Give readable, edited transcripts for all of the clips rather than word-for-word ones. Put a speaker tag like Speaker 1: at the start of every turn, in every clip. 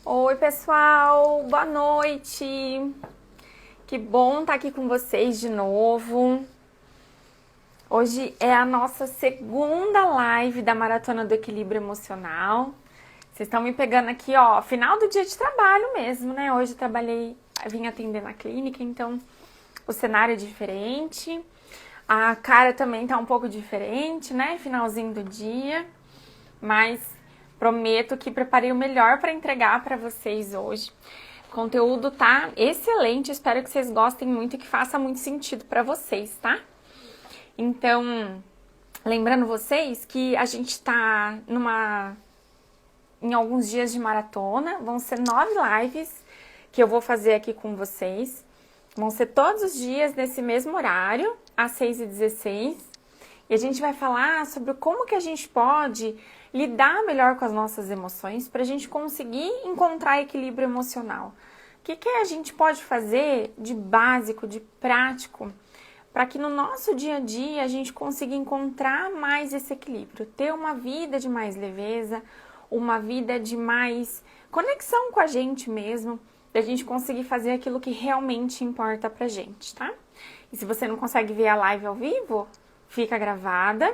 Speaker 1: Oi, pessoal, boa noite. Que bom estar aqui com vocês de novo. Hoje é a nossa segunda live da Maratona do Equilíbrio Emocional. Vocês estão me pegando aqui, ó, final do dia de trabalho mesmo, né? Hoje eu trabalhei, vim atender na clínica, então o cenário é diferente. A cara também tá um pouco diferente, né? Finalzinho do dia, mas prometo que preparei o melhor para entregar para vocês hoje. O conteúdo tá excelente, espero que vocês gostem muito e que faça muito sentido para vocês, tá? Então, lembrando vocês que a gente tá em alguns dias de maratona, vão ser 9 lives que eu vou fazer aqui com vocês. Vão ser todos os dias nesse mesmo horário, às 6h16. E a gente vai falar sobre como que a gente pode lidar melhor com as nossas emoções para a gente conseguir encontrar equilíbrio emocional. O que a gente pode fazer de básico, de prático, para que no nosso dia a dia a gente consiga encontrar mais esse equilíbrio, ter uma vida de mais leveza, uma vida de mais conexão com a gente mesmo, da gente conseguir fazer aquilo que realmente importa pra gente, tá? E se você não consegue ver a live ao vivo, fica gravada.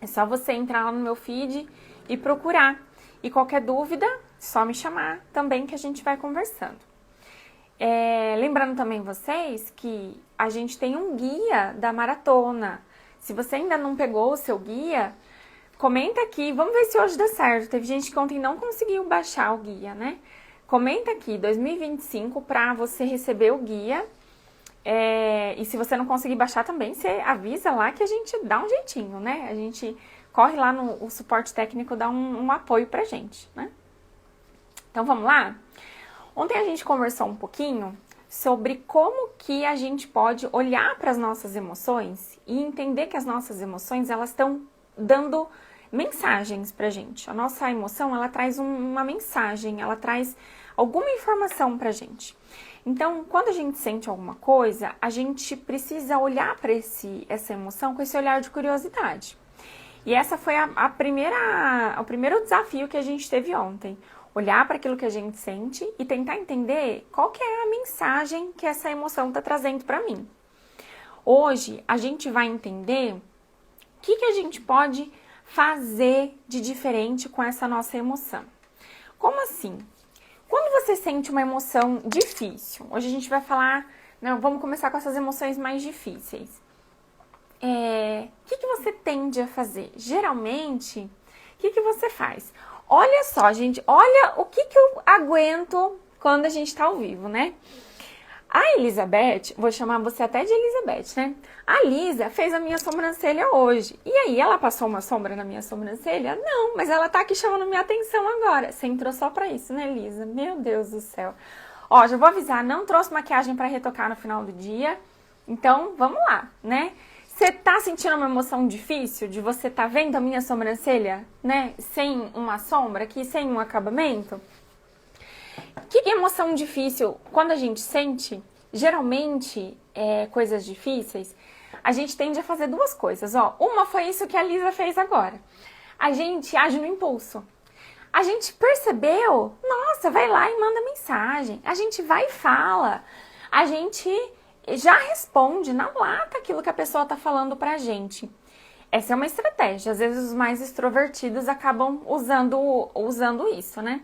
Speaker 1: É só você entrar lá no meu feed e procurar. E qualquer dúvida, só me chamar também que a gente vai conversando. Lembrando também vocês que a gente tem um guia da maratona. Se você ainda não pegou o seu guia, comenta aqui. Vamos ver se hoje dá certo. Teve gente que ontem não conseguiu baixar o guia, né? Comenta aqui, 2025, para você receber o guia. E se você não conseguir baixar também, você avisa lá que a gente dá um jeitinho, né? A gente corre lá no suporte técnico, dá um apoio pra gente, né? Então, vamos lá? Ontem a gente conversou um pouquinho sobre como que a gente pode olhar para as nossas emoções e entender que as nossas emoções, elas estão dando mensagens pra gente. A nossa emoção, ela traz uma mensagem, ela traz alguma informação pra gente. Então, quando a gente sente alguma coisa, a gente precisa olhar para essa emoção com esse olhar de curiosidade. E essa foi o primeiro desafio que a gente teve ontem. Olhar para aquilo que a gente sente e tentar entender qual que é a mensagem que essa emoção está trazendo para mim. Hoje, a gente vai entender o que a gente pode fazer de diferente com essa nossa emoção. Como assim? Quando você sente uma emoção difícil, hoje a gente vai falar, não, vamos começar com essas emoções mais difíceis. O que você tende a fazer? Geralmente, o que você faz? Olha só, gente, olha o que eu aguento quando a gente tá ao vivo, né? A Elizabeth, vou chamar você até de Elizabeth, né? A Lisa fez a minha sobrancelha hoje. E aí, ela passou uma sombra na minha sobrancelha? Não, mas ela tá aqui chamando minha atenção agora. Você entrou só pra isso, né, Lisa? Meu Deus do céu. Ó, já vou avisar, não trouxe maquiagem pra retocar no final do dia. Então, vamos lá, né? Você tá sentindo uma emoção difícil de você tá vendo a minha sobrancelha, né? Sem uma sombra aqui, sem um acabamento? Que emoção difícil, quando a gente sente, geralmente, coisas difíceis, a gente tende a fazer duas coisas, ó. Uma foi isso que a Lisa fez agora. A gente age no impulso. A gente percebeu, nossa, vai lá e manda mensagem. A gente vai e fala. A gente já responde na lata aquilo que a pessoa tá falando pra gente. Essa é uma estratégia. Às vezes os mais extrovertidos acabam usando isso, né?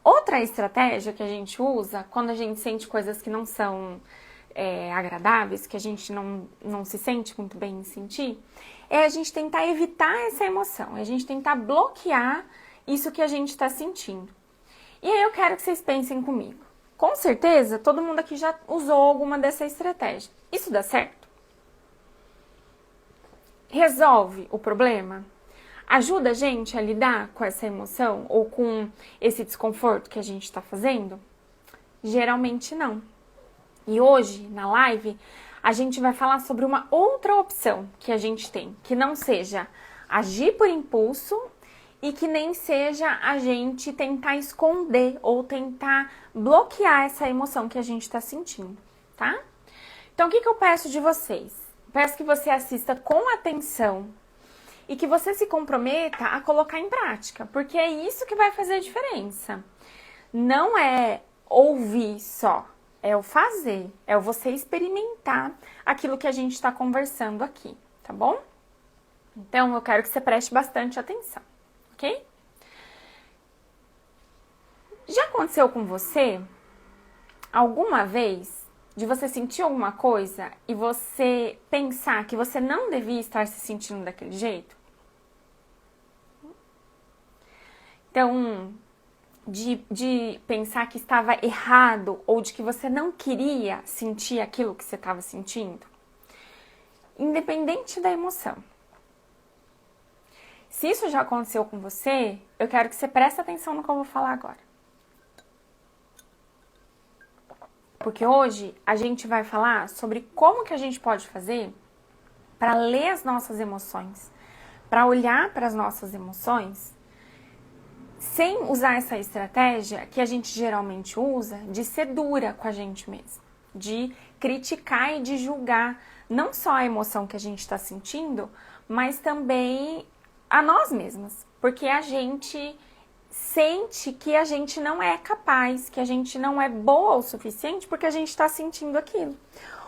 Speaker 1: Outra estratégia que a gente usa quando a gente sente coisas que não são agradáveis, que a gente não se sente muito bem em sentir, é a gente tentar evitar essa emoção, é a gente tentar bloquear isso que a gente está sentindo. E aí eu quero que vocês pensem comigo. Com certeza, todo mundo aqui já usou alguma dessa estratégia. Isso dá certo? Resolve o problema? Ajuda a gente a lidar com essa emoção ou com esse desconforto que a gente está fazendo? Geralmente não. E hoje, na live, a gente vai falar sobre uma outra opção que a gente tem, que não seja agir por impulso e que nem seja a gente tentar esconder ou tentar bloquear essa emoção que a gente está sentindo, tá? Então, o que eu peço de vocês? Peço que você assista com atenção e que você se comprometa a colocar em prática, porque é isso que vai fazer a diferença. Não é ouvir só, é o fazer, é o você experimentar aquilo que a gente está conversando aqui, tá bom? Então, eu quero que você preste bastante atenção, ok? Já aconteceu com você alguma vez de você sentir alguma coisa e você pensar que você não devia estar se sentindo daquele jeito? Então, de pensar que estava errado ou de que você não queria sentir aquilo que você estava sentindo? Independente da emoção. Se isso já aconteceu com você, eu quero que você preste atenção no que eu vou falar agora. Porque hoje a gente vai falar sobre como que a gente pode fazer para ler as nossas emoções, para olhar para as nossas emoções, sem usar essa estratégia que a gente geralmente usa de ser dura com a gente mesmo, de criticar e de julgar não só a emoção que a gente está sentindo, mas também a nós mesmas, porque a gente sente que a gente não é capaz, que a gente não é boa o suficiente porque a gente está sentindo aquilo.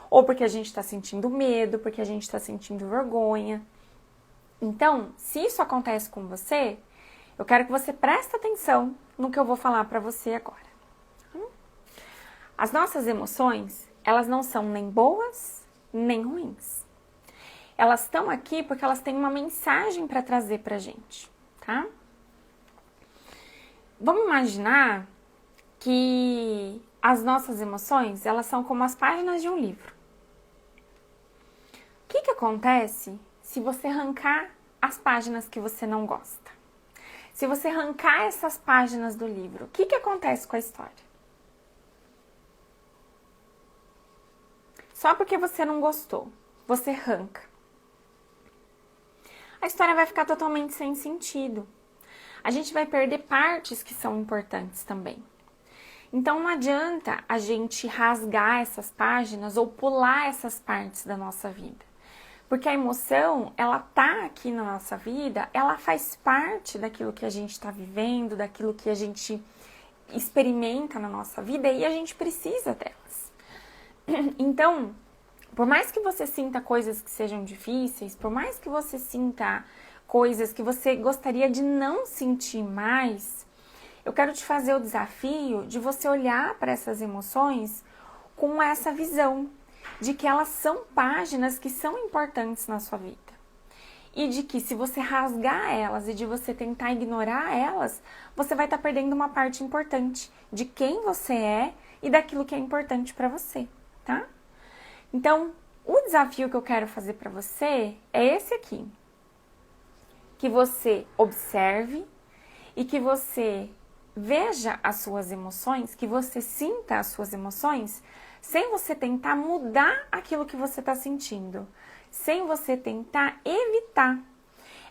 Speaker 1: Ou porque a gente está sentindo medo, porque a gente está sentindo vergonha. Então, se isso acontece com você, eu quero que você preste atenção no que eu vou falar para você agora. As nossas emoções, elas não são nem boas, nem ruins. Elas estão aqui porque elas têm uma mensagem para trazer pra gente, tá? Vamos imaginar que as nossas emoções, elas são como as páginas de um livro. O que acontece se você arrancar as páginas que você não gosta? Se você arrancar essas páginas do livro, o que acontece com a história? Só porque você não gostou, você arranca. A história vai ficar totalmente sem sentido. A gente vai perder partes que são importantes também. Então não adianta a gente rasgar essas páginas ou pular essas partes da nossa vida. Porque a emoção, ela tá aqui na nossa vida, ela faz parte daquilo que a gente está vivendo, daquilo que a gente experimenta na nossa vida e a gente precisa delas. Então, por mais que você sinta coisas que sejam difíceis, por mais que você sinta coisas que você gostaria de não sentir mais, eu quero te fazer o desafio de você olhar para essas emoções com essa visão de que elas são páginas que são importantes na sua vida. E de que se você rasgar elas e de você tentar ignorar elas, você vai estar perdendo uma parte importante de quem você é e daquilo que é importante para você, tá? Então, o desafio que eu quero fazer para você é esse aqui. Que você observe e que você veja as suas emoções, que você sinta as suas emoções, sem você tentar mudar aquilo que você está sentindo, sem você tentar evitar.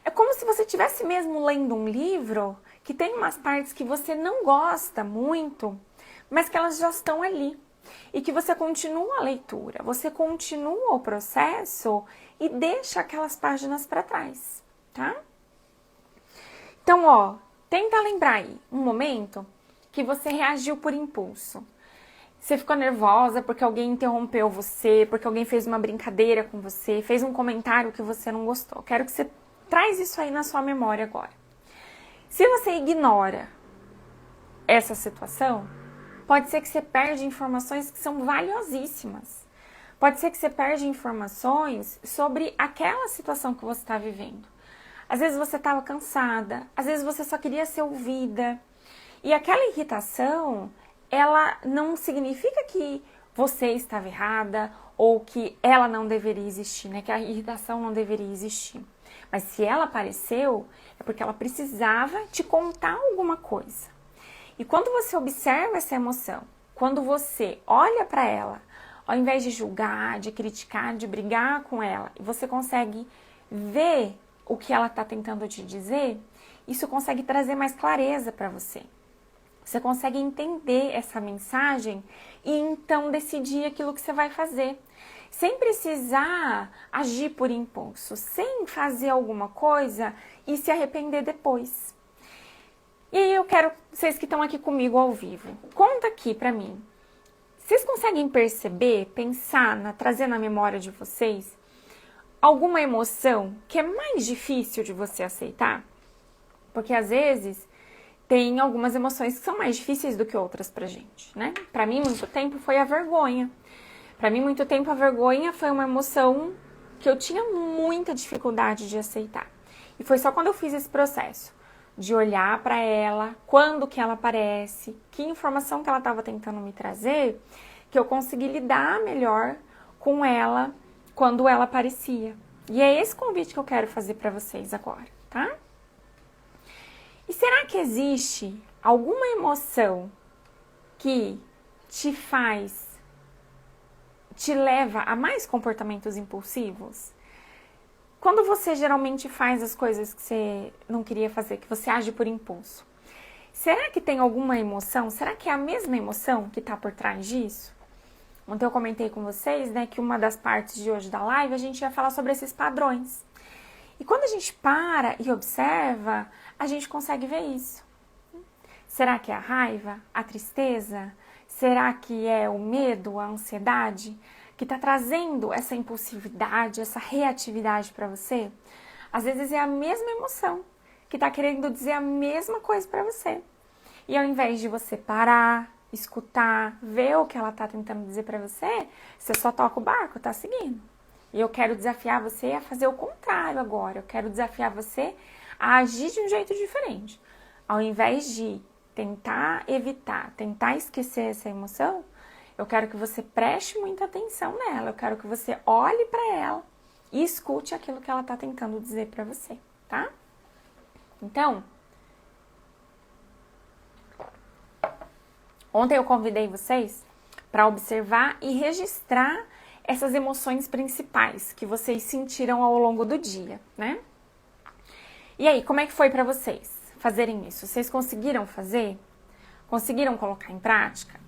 Speaker 1: É como se você estivesse mesmo lendo um livro que tem umas partes que você não gosta muito, mas que elas já estão ali. E que você continua a leitura, você continua o processo e deixa aquelas páginas para trás, tá? Então, ó, tenta lembrar aí um momento que você reagiu por impulso. Você ficou nervosa porque alguém interrompeu você, porque alguém fez uma brincadeira com você, fez um comentário que você não gostou. Quero que você traz isso aí na sua memória agora. Se você ignora essa situação, pode ser que você perde informações que são valiosíssimas. Pode ser que você perde informações sobre aquela situação que você está vivendo. Às vezes você estava cansada, às vezes você só queria ser ouvida. E aquela irritação, ela não significa que você estava errada ou que ela não deveria existir, né? Que a irritação não deveria existir. Mas se ela apareceu, é porque ela precisava te contar alguma coisa. E quando você observa essa emoção, quando você olha para ela, ao invés de julgar, de criticar, de brigar com ela, e você consegue ver o que ela está tentando te dizer, isso consegue trazer mais clareza para você. Você consegue entender essa mensagem e então decidir aquilo que você vai fazer. sem precisar agir por impulso, sem fazer alguma coisa e se arrepender depois. E aí eu quero, vocês que estão aqui comigo ao vivo, conta aqui pra mim. Vocês conseguem perceber, pensar, trazer na memória de vocês alguma emoção que é mais difícil de você aceitar? Porque às vezes tem algumas emoções que são mais difíceis do que outras pra gente, né? Pra mim, muito tempo foi a vergonha. Pra mim, muito tempo a vergonha foi uma emoção que eu tinha muita dificuldade de aceitar. E foi só quando eu fiz esse processo de olhar pra ela, quando que ela aparece, que informação que ela estava tentando me trazer, que eu consegui lidar melhor com ela quando ela aparecia. E é esse convite que eu quero fazer pra vocês agora, tá? E será que existe alguma emoção que te leva a mais comportamentos impulsivos? Quando você geralmente faz as coisas que você não queria fazer, que você age por impulso, será que tem alguma emoção? Será que é a mesma emoção que está por trás disso? Ontem eu comentei com vocês, né, que uma das partes de hoje da live a gente vai falar sobre esses padrões. E quando a gente para e observa, a gente consegue ver isso. Será que é a raiva, a tristeza? Será que é o medo, a ansiedade que está trazendo essa impulsividade, essa reatividade para você? Às vezes é a mesma emoção que está querendo dizer a mesma coisa para você. E ao invés de você parar, escutar, ver o que ela está tentando dizer para você, você só toca o barco, tá seguindo. E eu quero desafiar você a fazer o contrário agora. Eu quero desafiar você a agir de um jeito diferente. Ao invés de tentar evitar, tentar esquecer essa emoção, eu quero que você preste muita atenção nela. Eu quero que você olhe para ela e escute aquilo que ela está tentando dizer para você, tá? Então, ontem eu convidei vocês para observar e registrar essas emoções principais que vocês sentiram ao longo do dia, né? E aí, como é que foi para vocês fazerem isso? Vocês conseguiram fazer? Conseguiram colocar em prática?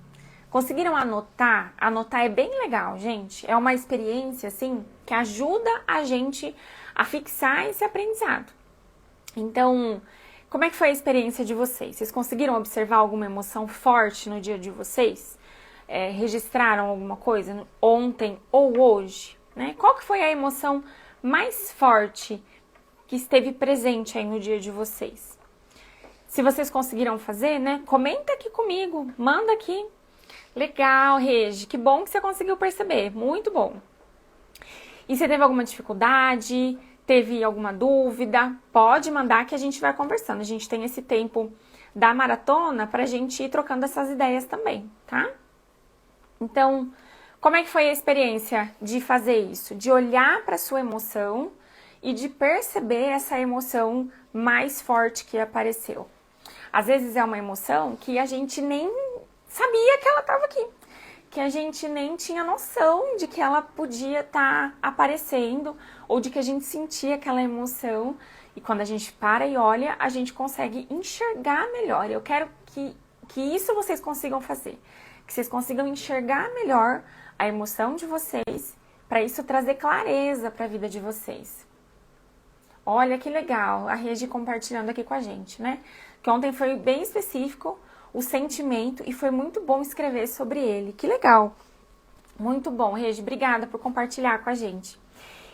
Speaker 1: Conseguiram anotar? Anotar é bem legal, gente. É uma experiência, assim, que ajuda a gente a fixar esse aprendizado. Então, como é que foi a experiência de vocês? Vocês conseguiram observar alguma emoção forte no dia de vocês? Registraram alguma coisa ontem ou hoje? Né? Qual que foi a emoção mais forte que esteve presente aí no dia de vocês? Se vocês conseguiram fazer, né? Comenta aqui comigo, manda aqui. Legal, Regi, que bom que você conseguiu perceber, muito bom. E você teve alguma dificuldade, teve alguma dúvida? Pode mandar que a gente vai conversando. A gente tem esse tempo da maratona pra gente ir trocando essas ideias também, tá? Então, como é que foi a experiência de fazer isso? De olhar para sua emoção e de perceber essa emoção mais forte que apareceu. Às vezes é uma emoção que a gente nem sabia que ela estava aqui, que a gente nem tinha noção de que ela podia estar aparecendo ou de que a gente sentia aquela emoção. E quando a gente para e olha, a gente consegue enxergar melhor. Eu quero que isso vocês consigam fazer. Que vocês consigam enxergar melhor a emoção de vocês, para isso trazer clareza para a vida de vocês. Olha que legal, a Regi compartilhando aqui com a gente, né? Que ontem foi bem específico o sentimento e foi muito bom escrever sobre ele. Que legal! Muito bom, Regi, obrigada por compartilhar com a gente.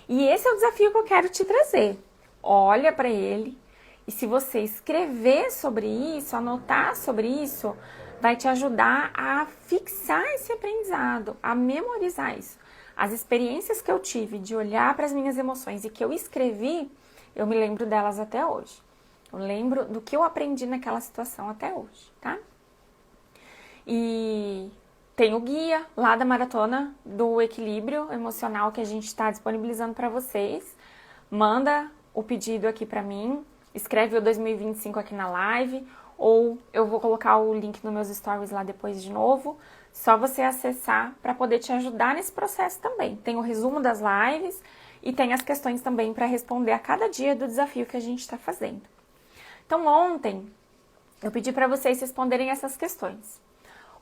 Speaker 1: E esse é o desafio que eu quero te trazer. Olha para ele e se você escrever sobre isso, anotar sobre isso, vai te ajudar a fixar esse aprendizado, a memorizar isso. As experiências que eu tive de olhar para as minhas emoções e que eu escrevi, eu me lembro delas até hoje. Eu lembro do que eu aprendi naquela situação até hoje, tá? E tem o guia lá da Maratona do Equilíbrio Emocional que a gente está disponibilizando para vocês. Manda o pedido aqui para mim, escreve o 2025 aqui na live, ou eu vou colocar o link nos meus stories lá depois de novo. Só você acessar para poder te ajudar nesse processo também. Tem o resumo das lives e tem as questões também para responder a cada dia do desafio que a gente está fazendo. Então, ontem eu pedi para vocês responderem essas questões.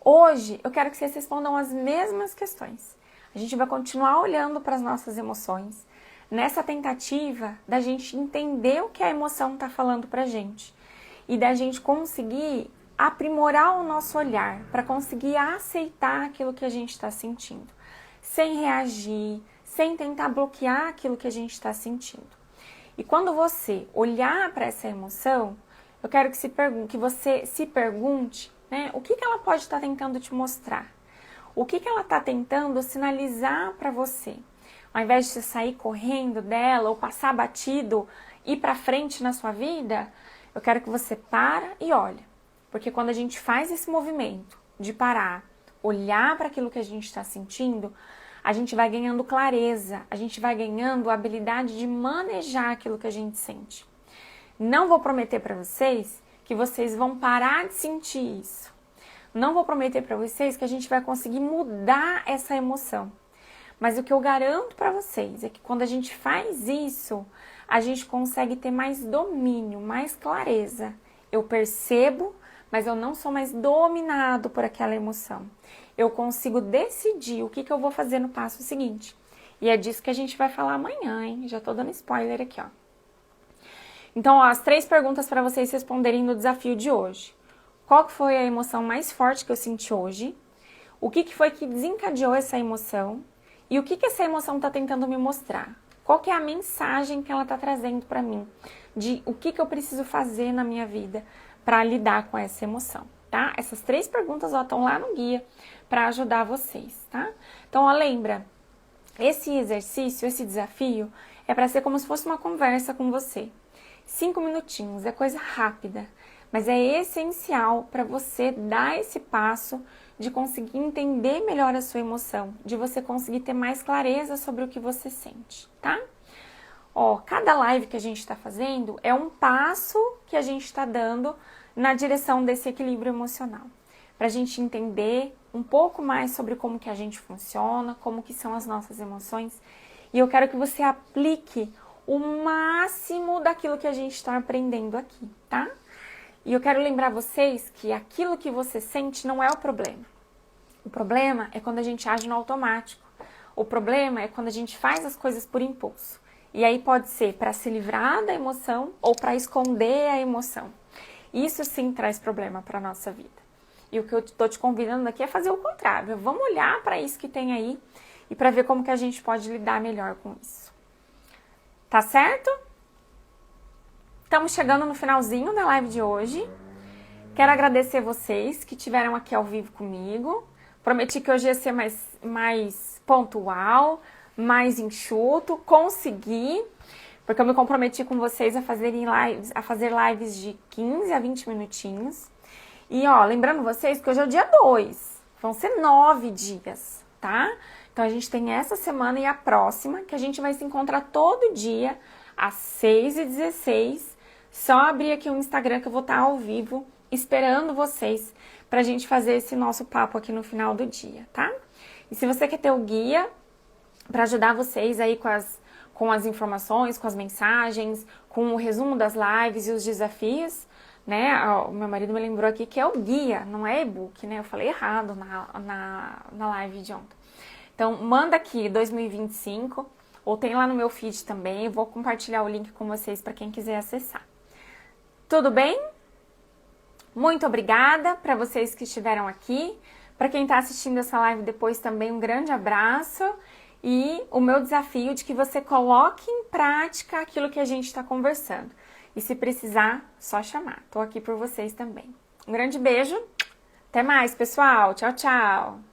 Speaker 1: Hoje, eu quero que vocês respondam as mesmas questões. A gente vai continuar olhando para as nossas emoções, nessa tentativa da gente entender o que a emoção está falando para a gente e da gente conseguir aprimorar o nosso olhar para conseguir aceitar aquilo que a gente está sentindo, sem reagir, sem tentar bloquear aquilo que a gente está sentindo. E quando você olhar para essa emoção, eu quero que você se pergunte, né, o que ela pode estar tentando te mostrar? O que ela está tentando sinalizar para você? Ao invés de você sair correndo dela ou passar batido, ir para frente na sua vida, eu quero que você para e olhe. Porque quando a gente faz esse movimento de parar, olhar para aquilo que a gente está sentindo, a gente vai ganhando clareza, a gente vai ganhando a habilidade de manejar aquilo que a gente sente. Não vou prometer para vocês que vocês vão parar de sentir isso. Não vou prometer para vocês que a gente vai conseguir mudar essa emoção. Mas o que eu garanto para vocês é que quando a gente faz isso, a gente consegue ter mais domínio, mais clareza. Eu percebo, mas eu não sou mais dominado por aquela emoção. Eu consigo decidir o que eu vou fazer no passo seguinte. E é disso que a gente vai falar amanhã, hein? Já tô dando spoiler aqui, ó. Então, ó, as 3 perguntas para vocês responderem no desafio de hoje. Qual foi a emoção mais forte que eu senti hoje? O que foi que desencadeou essa emoção? E o que essa emoção está tentando me mostrar? Qual que é a mensagem que ela está trazendo para mim? De o que eu preciso fazer na minha vida para lidar com essa emoção, tá? Essas 3 perguntas estão lá no guia para ajudar vocês, tá? Então, ó, lembra, esse exercício, esse desafio é para ser como se fosse uma conversa com você. 5 minutinhos, é coisa rápida, mas é essencial para você dar esse passo de conseguir entender melhor a sua emoção, de você conseguir ter mais clareza sobre o que você sente, tá? Ó, cada live que a gente está fazendo é um passo que a gente está dando na direção desse equilíbrio emocional, para a gente entender um pouco mais sobre como que a gente funciona, como que são as nossas emoções, e eu quero que você aplique o máximo daquilo que a gente está aprendendo aqui, tá? E eu quero lembrar vocês que aquilo que você sente não é o problema. O problema é quando a gente age no automático. O problema é quando a gente faz as coisas por impulso. E aí pode ser para se livrar da emoção ou para esconder a emoção. Isso sim traz problema para a nossa vida. E o que eu estou te convidando aqui é fazer o contrário. Vamos olhar para isso que tem aí e para ver como que a gente pode lidar melhor com isso. Tá certo? Estamos chegando no finalzinho da live de hoje. Quero agradecer vocês que estiveram aqui ao vivo comigo. Prometi que hoje ia ser mais pontual, mais enxuto. Consegui, porque eu me comprometi com vocês a fazer lives de 15 a 20 minutinhos. E, ó, lembrando vocês que hoje é o dia 2. Vão ser 9 dias, tá? Então, a gente tem essa semana e a próxima, que a gente vai se encontrar todo dia, às 6h16. Só abrir aqui o Instagram que eu vou estar ao vivo, esperando vocês, pra gente fazer esse nosso papo aqui no final do dia, tá? E se você quer ter o guia para ajudar vocês aí com as informações, com as mensagens, com o resumo das lives e os desafios, né? O meu marido me lembrou aqui que é o guia, não é e-book, né? Eu falei errado na live de ontem. Então, manda aqui 2025, ou tem lá no meu feed também, eu vou compartilhar o link com vocês para quem quiser acessar. Tudo bem? Muito obrigada para vocês que estiveram aqui. Para quem está assistindo essa live depois também, um grande abraço. E o meu desafio de que você coloque em prática aquilo que a gente está conversando. E se precisar, só chamar. Estou aqui por vocês também. Um grande beijo. Até mais, pessoal. Tchau, tchau.